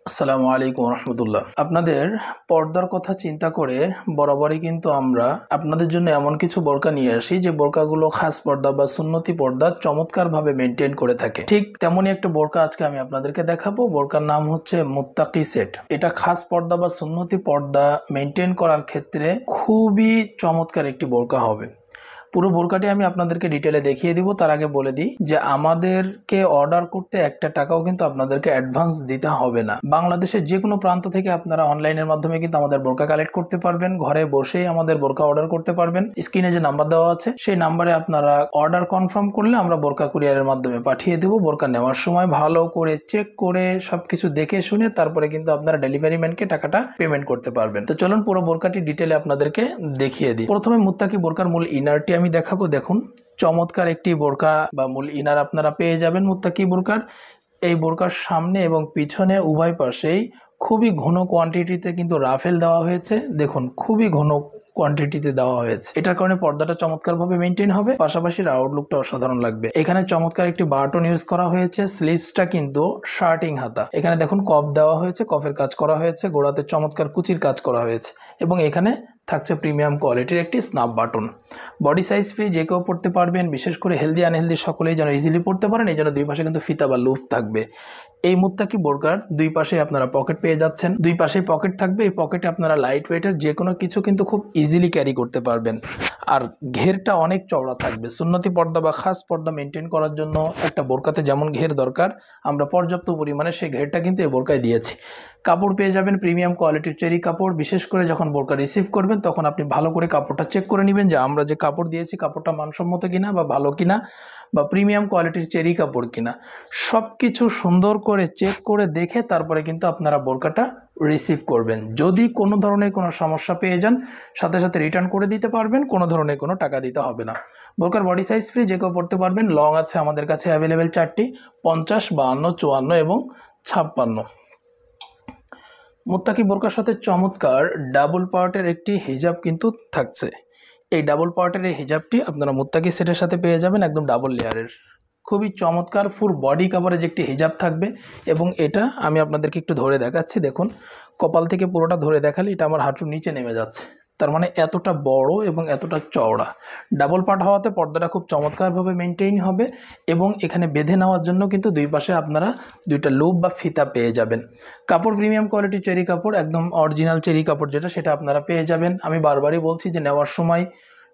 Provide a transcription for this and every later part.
আসসালামু আলাইকুম রহমতুল্লাহ। আপনাদের পর্দার কথা চিন্তা করে বরাবরই কিন্তু আমরা আপনাদের জন্য এমন কিছু বোরকা নিয়ে আসি যে বোরকাগুলো খাস পর্দা বা সুন্নতি পর্দা চমৎকারভাবে মেনটেন করে থাকে। ঠিক তেমনই একটা বোরকা আজকে আমি আপনাদেরকে দেখাবো। বোরকার নাম হচ্ছে মুত্তাকি সেট। এটা খাস পর্দা বা সুন্নতি পর্দা মেনটেন করার ক্ষেত্রে খুবই চমৎকার একটি বোরকা হবে। পুরো বোরকাটি আমি আপনাদেরকে ডিটেলে দেখিয়ে দিব। তার আগে বলে দিই যে আমাদেরকে অর্ডার করতে একটা টাকাও কিন্তু আপনাদেরকে অ্যাডভান্স দিতে হবে না। বাংলাদেশের যে কোনো প্রান্ত থেকে আপনারা অনলাইনের মাধ্যমে কিন্তু আমাদের বোরকা কালেক্ট করতে পারবেন। ঘরে বসেই আমাদের বোরকা অর্ডার করতে পারবেন। স্ক্রিনে যে নাম্বার দেওয়া আছে সেই নাম্বারে আপনারা অর্ডার কনফার্ম করলে আমরা বোরকা কুরিয়ারের মাধ্যমে পাঠিয়ে দেব। বোরকা নেওয়ার সময় ভালো করে চেক করে সবকিছু দেখে শুনে তারপরে কিন্তু আপনারা ডেলিভারি ম্যানকে টাকাটা পেমেন্ট করতে পারবেন। তো চলুন পুরো বোরকাটি ডিটেলে আপনাদেরকে দেখিয়ে দিই। প্রথমে মুত্তাকি বোরকার মূল ইনারটি আমি দেখাবো। দেখুন, চমৎকার একটি বোরকা বা মূল ইনার আপনারা পেয়ে যাবেন মুত্তাকি বোরকার। এই বোরকার সামনে এবং পিছনে উভয় পাশেই খুবই ঘন কোয়ান্টিটিতে কিন্তু রাফেল দেওয়া হয়েছে। দেখুন, খুবই ঘন কোয়ান্টিটিতে দেওয়া হয়েছে। এটার কারণে পর্দাটা চমৎকারভাবে মেনটেন হবে, পাশাপাশি আউটলুকটা অসাধারণ লাগবে। এখানে চমৎকার একটি বাটন ইউজ করা হয়েছে। স্লিভসটা কিন্তু শার্টিং হাতা। এখানে দেখুন কফ দেওয়া হয়েছে, কফের কাজ করা হয়েছে, গোড়াতে চমৎকার কুচির কাজ করা হয়েছে এবং এখানে থাকছে প্রিমিয়াম কোয়ালিটির একটি snap button. Body size free, যে কেউ পড়তে পারবেন। বিশেষ করে হেলদি আনহেলদি সকলেই যেন ইজিলি পড়তে পারেন, এই জন্য দুই পাশে কিন্তু ফিতা বা লুপ থাকবে। এই মুত্তাকি বোরকার দুই পাশে আপনারা পকেট পেয়ে যাচ্ছেন। দুই পাশেই পকেট থাকবে। এই পকেটে আপনারা লাইট ওয়েটের যে কোনো কিছু কিন্তু খুব ইজিলি ক্যারি করতে পারবেন। আর ঘেরটা অনেক চওড়া থাকবে। সুন্নতি পর্দা বা খাস পর্দা মেনটেন করার জন্য একটা বোরকাতে যেমন ঘের দরকার, আমরা পর্যাপ্ত পরিমাণে সেই ঘেরটা কিন্তু এই বোরকায় দিয়েছি। কাপড় পেয়ে যাবেন প্রিমিয়াম কোয়ালিটির চেরি কাপড়। বিশেষ করে যখন বোরকা রিসিভ করবেন তখন আপনি ভালো করে কাপড়টা চেক করে নেবেন যে আমরা যে কাপড় দিয়েছি কাপড়টা মানসম্মত কিনা বা ভালো কিনা বা প্রিমিয়াম কোয়ালিটির চেরি কাপড় কিনা। সব কিছু সুন্দর করে চেক করে দেখে তারপরে কিন্তু আপনারা বোরকাটা রিসিভ করবেন। যদি কোনো ধরনের কোনো সমস্যা পেয়ে যান সাথে সাথে রিটার্ন করে দিতে পারবেন, কোনো ধরনের কোনো টাকা দিতে হবে না। বোরকার বডি সাইজ ফ্রি, যে কেউ পড়তে পারবেন। লং আছে আমাদের কাছে অ্যাভেলেবেল চারটি, 50, 52, 54 এবং 56। মুত্তাকি বোরকার সাথে চমৎকার ডাবল পার্টের একটি হিজাব কিন্তু থাকছে। এই ডাবল পার্টের এই হিজাবটি আপনারা মুত্তাকি সেটের সাথে পেয়ে যাবেন, একদম ডাবল লেয়ারের। খুবই চমৎকার ফুল বডি কাভারেজ একটি হিজাব থাকবে এবং এটা আমি আপনাদেরকে একটু ধরে দেখাচ্ছি। দেখুন, কপাল থেকে পুরোটা ধরে দেখালে এটা আমার হাঁটুর নিচে নেমে যাচ্ছে। তার মানে এতটা বড় এবং এতটা চওড়া। ডাবল পার্ট হওয়াতে পর্দাটা খুব চমৎকারভাবে মেনটেইন হবে এবং এখানে বেঁধে নেওয়ার জন্য কিন্তু দুই পাশে আপনারা দুইটা লুপ বা ফিতা পেয়ে যাবেন। কাপড় প্রিমিয়াম কোয়ালিটির চেরি কাপড়, একদম অরিজিনাল চেরি কাপড় যেটা, সেটা আপনারা পেয়ে যাবেন। আমি বারবারই বলছি যে নেওয়ার সময়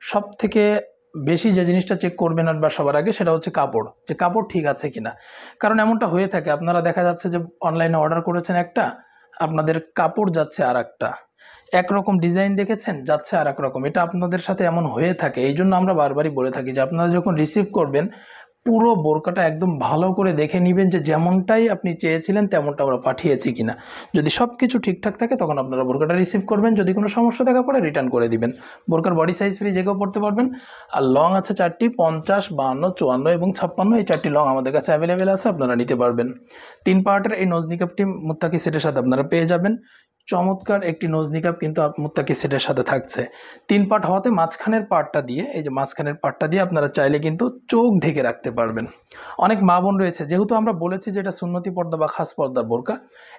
সব থেকে বেশি যে জিনিসটা চেক করবেন বা সবার আগে সেটা হচ্ছে কাপড়, যে কাপড় ঠিক আছে কিনা। কারণ এমনটা হয়ে থাকে, আপনারা দেখা যাচ্ছে যে অনলাইনে অর্ডার করেছেন একটা, আপনাদের কাপড় যাচ্ছে আর একটা, একরকম ডিজাইন দেখেছেন যাচ্ছে আর এক রকম। এটা আপনাদের সাথে এমন হয়ে থাকে। এই জন্য আমরা বারবারই বলে থাকি যে আপনারা যখন রিসিভ করবেন পুরো বোরকাটা একদম ভালো করে দেখে নেবেন যে যেমনটাই আপনি চেয়েছিলেন তেমনটা আমরা পাঠিয়েছি কিনা। যদি সব কিছু ঠিকঠাক থাকে তখন আপনারা বোরকাটা রিসিভ করবেন। যদি কোনো সমস্যা দেখা পড়ে রিটার্ন করে দিবেন। বোরকার বডি সাইজ ফ্রি, যে কেউ পড়তে পারবেন। আর লং আছে চারটি, 50, 52, 54 এবং 56। এই চারটি লং আমাদের কাছে অ্যাভেলেবেল আছে, আপনারা নিতে পারবেন। 3 পার্টের এই নোজ নিকাপটি মুত্তাকি সেটের সাথে আপনারা পেয়ে যাবেন। চমৎকার একটি নোজ নিকাপ কিন্তু মুত্তাকি সেটের সাথে থাকছে। 3 পার্ট হওয়াতে মাঝখানের পার্টটা দিয়ে, এই যে মাঝখানের পার্টটা দিয়ে আপনারা চাইলে কিন্তু চোখ ঢেকে রাখতে পারবেন। অনেক মা বোন রয়েছে, যেহেতু আমরা বলেছি যে এটা সুন্নতি পর্দা বা খাস পর্দার বোরকা,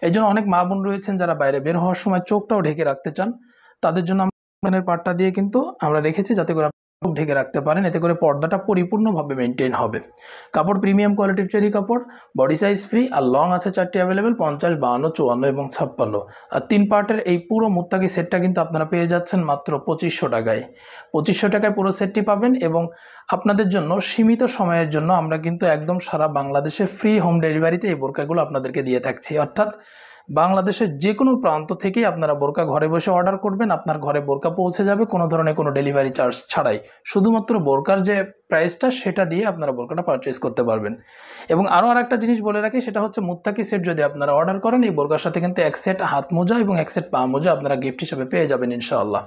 এই জন্য অনেক মা বোন রয়েছেন যারা বাইরে বের হওয়ার সময় চোখটাও ঢেকে রাখতে চান। তাদের জন্য আমরা পার্টটা দিয়ে কিন্তু আমরা রেখেছি যাতে করে ঢেকে রাখতে পারেন, এতে করে পর্দাটা পরিপূর্ণভাবে মেনটেন হবে। কাপড় প্রিমিয়াম কোয়ালিটির চেরি কাপড়, বডি সাইজ ফ্রি, আর লং আছে চারটি অ্যাভেলেবেল, 50, 52, 54 এবং 56। আর 3 পার্টের এই পুরো মুত্তাকি সেটটা কিন্তু আপনারা পেয়ে যাচ্ছেন মাত্র 2500 টাকায়। 2500 টাকায় পুরো সেটটি পাবেন এবং আপনাদের জন্য সীমিত সময়ের জন্য আমরা কিন্তু একদম সারা বাংলাদেশে ফ্রি হোম ডেলিভারিতে এই বোরকাগুলো আপনাদেরকে দিয়ে থাকছি। অর্থাৎ বাংলাদেশের যে কোনো প্রান্ত থেকেই আপনারা বোরকা ঘরে বসে অর্ডার করবেন, আপনার ঘরে বোরকা পৌঁছে যাবে কোনো ধরনের কোনো ডেলিভারি চার্জ ছাড়াই। শুধুমাত্র বোরকার যে প্রাইসটা সেটা দিয়ে আপনারা বোরকাটা পারচেস করতে পারবেন। এবং আরও আরেকটা জিনিস বলে রাখি, সেটা হচ্ছে মুত্তাকি সেট যদি আপনারা অর্ডার করেন এই বোরকার সাথে কিন্তু এক সেট হাত মোজা এবং এক সেট পা মোজা আপনারা গিফট হিসেবে পেয়ে যাবেন ইনশাআল্লাহ।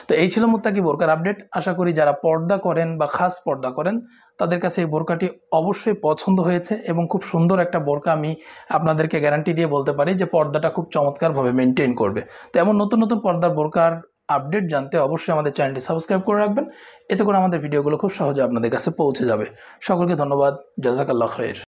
তো এই ছিল মুত্তাকি বোরকার আপডেট। আশা করি যারা পর্দা করেন বা খাস পর্দা করেন তাদের কাছে এই বোরকাটি অবশ্যই পছন্দ হয়েছে এবং খুব সুন্দর একটা বোরকা। আমি আপনাদেরকে গ্যারান্টি দিয়ে বলতে পারি যে পর্দাটা খুব চমৎকারভাবে মেনটেন করবে। তো এমন নতুন নতুন পর্দার বোরকার আপডেট জানতে অবশ্যই আমাদের চ্যানেলটি সাবস্ক্রাইব করে রাখবেন। এতে করে আমাদের ভিডিওগুলো খুব সহজে আপনাদের কাছে পৌঁছে যাবে। সকলকে ধন্যবাদ। জাযাকাল্লাহ খাইর।